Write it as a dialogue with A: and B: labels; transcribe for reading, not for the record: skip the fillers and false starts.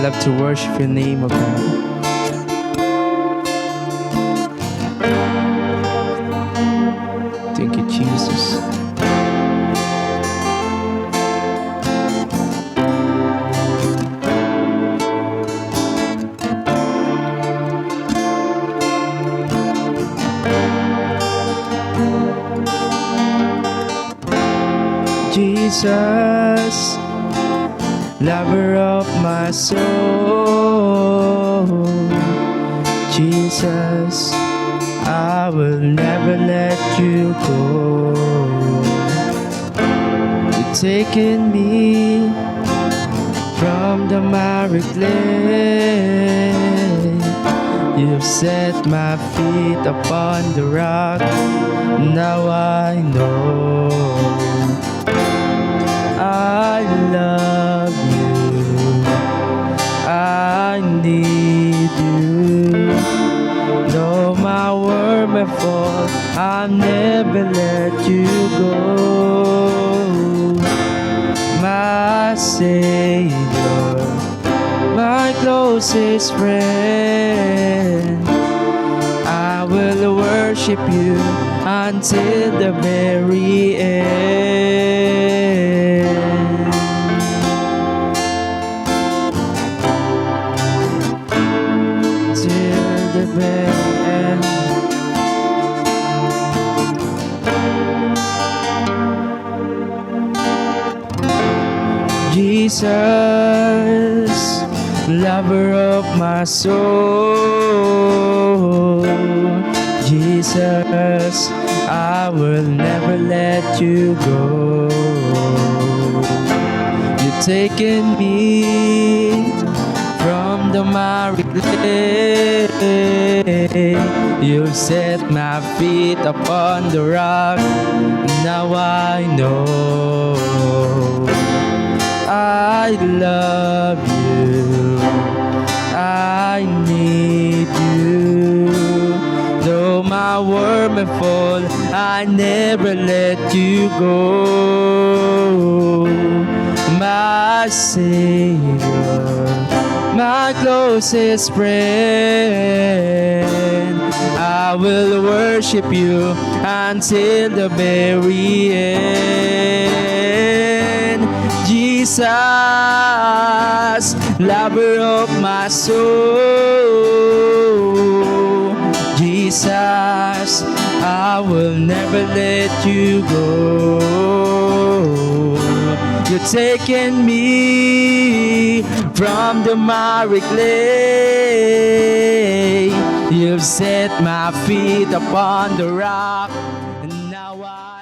A: love to worship your name, O God. Thank you, Jesus. Jesus, lover of my soul. Jesus, I will never let you go. You've taken me from the miry clay. You've set my feet upon the rock. Now I know I love you, I need you. Though my world may fall, I'll never let you go. My Savior, my closest friend, I will worship you until the very end. Till the very end. Jesus, lover of my soul. Jesus, I will never let you go. You've taken me from the miry clay. You've set my feet upon the rock. Now I know I love you, I need you. Though my world may fall, I never let you go. My Savior, my closest friend, I will worship you until the very end. Jesus, lover of my soul. Jesus, I will never let you go. You've taken me from the miry clay. You've set my feet upon the rock, and now I